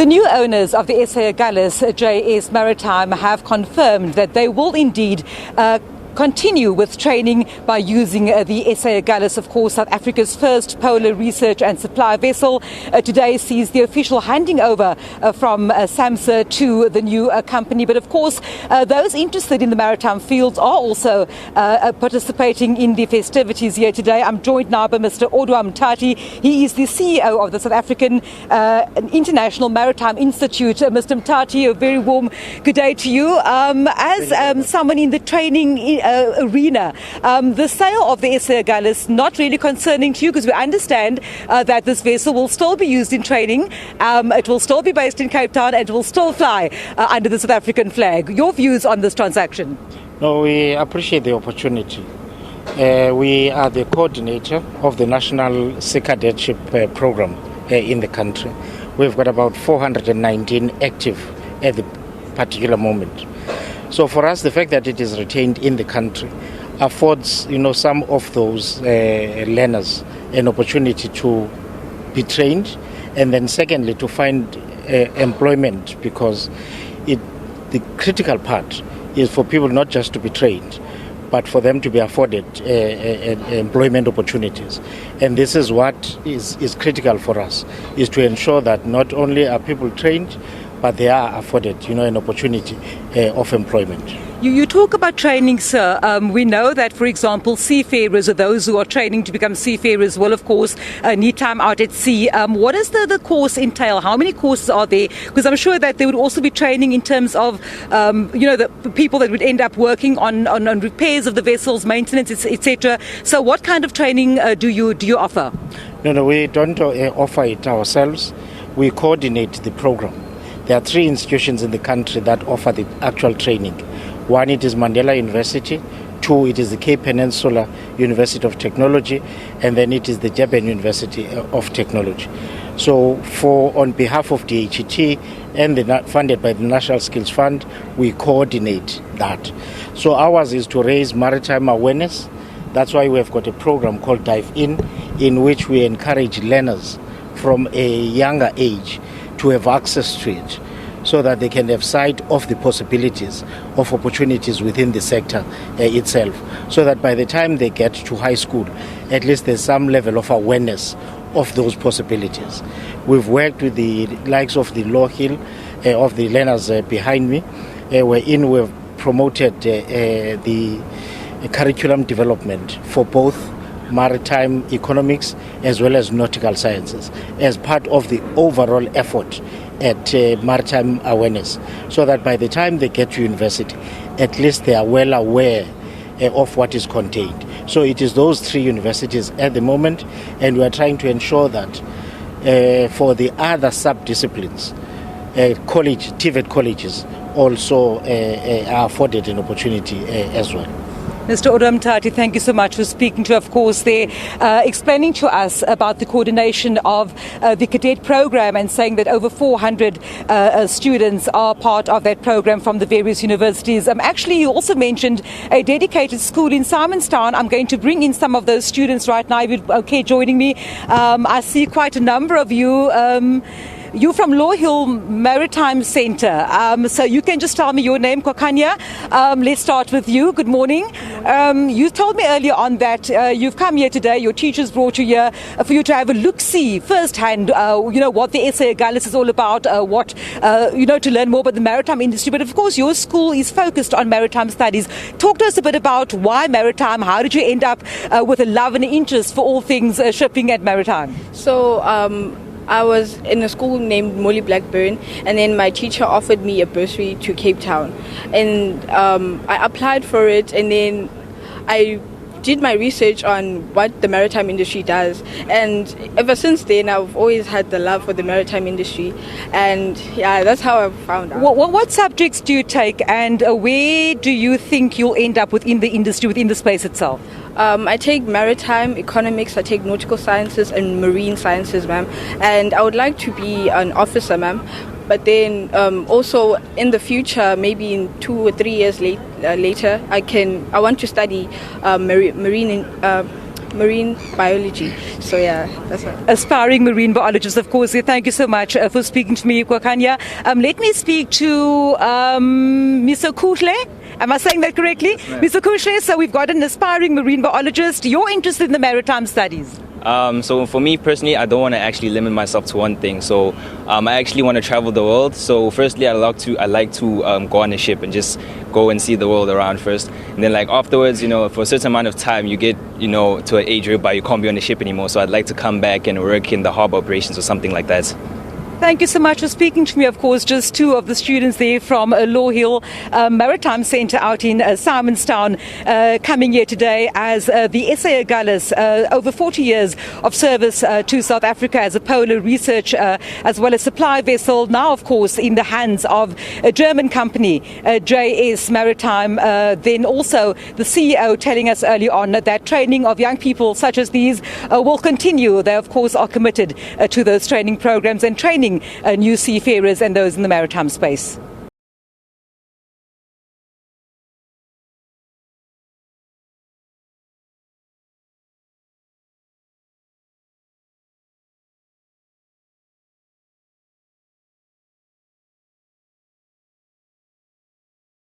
new owners of the SA Agulhas, JS Maritime, have confirmed that they will indeed continue with training by using the SA Agulhas, of course, South Africa's first polar research and supply vessel. Today sees the official handing over from SAMSA to the new company. But of course, those interested in the maritime fields are also participating in the festivities here today. I'm joined now by Mr. Odwa Mtati. He is the CEO of the South African International Maritime Institute. Mr. Mtati, a very warm good day to you. As someone in the training arena, the sale of the SA Agulhas not really concerning to you, because we understand that this vessel will still be used in training, it will still be based in Cape Town, and it will still fly under the South African flag. Your views on this transaction? No, we appreciate the opportunity. We are the coordinator of the National Sea Cadetship program in the country. We've got about 419 active at the particular moment. So for us, the fact that it is retained in the country affords, some of those learners an opportunity to be trained, and then secondly to find employment, because the critical part is for people not just to be trained, but for them to be afforded employment opportunities. And this is what is critical for us, is to ensure that not only are people trained, but they are afforded, an opportunity of employment. You talk about training, sir. We know that, for example, seafarers or those who are training to become seafarers will, of course, need time out at sea. What does the course entail? How many courses are there? Because I'm sure that there would also be training in terms of, the people that would end up working on repairs of the vessels, maintenance, etc. So what kind of training do you offer? No, we don't offer it ourselves. We coordinate the program. There are 3 institutions in the country that offer the actual training. One, it is Mandela University. 2, it is the Cape Peninsula University of Technology. And then it is the Durban University of Technology. So on behalf of the HET and funded by the National Skills Fund, we coordinate that. So ours is to raise maritime awareness. That's why we have got a program called Dive in which we encourage learners from a younger age to have access to it, so that they can have sight of the possibilities of opportunities within the sector itself, so that by the time they get to high school, at least there's some level of awareness of those possibilities. We've worked with the likes of the Law Hill, of the learners behind me, we've promoted the curriculum development for both maritime economics as well as nautical sciences as part of the overall effort at maritime awareness, so that by the time they get to university, at least they are well aware of what is contained. So it is those 3 universities at the moment, and we are trying to ensure that for the other sub-disciplines, TVET colleges also are afforded an opportunity as well. Mr. Odwa Mtati, thank you so much for speaking to, of course, there, explaining to us about the coordination of the cadet program, and saying that over 400 students are part of that program from the various universities. Actually, you also mentioned a dedicated school in Simonstown. I'm going to bring in some of those students right now. If you're okay joining me. I see quite a number of you. You're from Law Hill Maritime Centre, so you can just tell me your name, Kokanya. Let's start with you. Good morning. You told me earlier on that you've come here today, your teachers brought you here for you to have a look-see firsthand, what the SA Agulhas is all about, to learn more about the maritime industry. But of course, your school is focused on maritime studies. Talk to us a bit about why maritime. How did you end up with a love and interest for all things shipping and maritime? So, I was in a school named Molly Blackburn, and then my teacher offered me a bursary to Cape Town, and I applied for it, and then I did my research on what the maritime industry does, and ever since then I've always had the love for the maritime industry, and yeah, that's how I found out. What subjects do you take, and where do you think you'll end up within the industry, within the space itself? I take maritime economics, I take nautical sciences and marine sciences, ma'am. And I would like to be an officer, ma'am. But then also in the future, maybe in 2 or 3 years later, I want to study marine marine biology. So yeah, that's it. Aspiring marine biologist, of course. Thank you so much for speaking to me, Kwakanya. Let me speak to Mr. Kuhle. Am I saying that correctly? Yes, Mr. Kuhle, so we've got an aspiring marine biologist. You're interested in the maritime studies. So for me personally, I don't want to actually limit myself to one thing. So I actually want to travel the world. So firstly, I like to go on a ship and just go and see the world around first. And then like afterwards, for a certain amount of time, you get, to an age whereby you can't be on the ship anymore. So I'd like to come back and work in the harbor operations or something like that. Thank you so much for speaking to me. Of course, just two of the students there from Law Hill Maritime Centre out in Simonstown coming here today as the SA Agulhas, over 40 years of service to South Africa as a polar research as well as supply vessel. Now, of course, in the hands of a German company, JS Maritime. Then also the CEO telling us early on that training of young people such as these will continue. They, of course, are committed to those training programs and training new seafarers and those in the maritime space.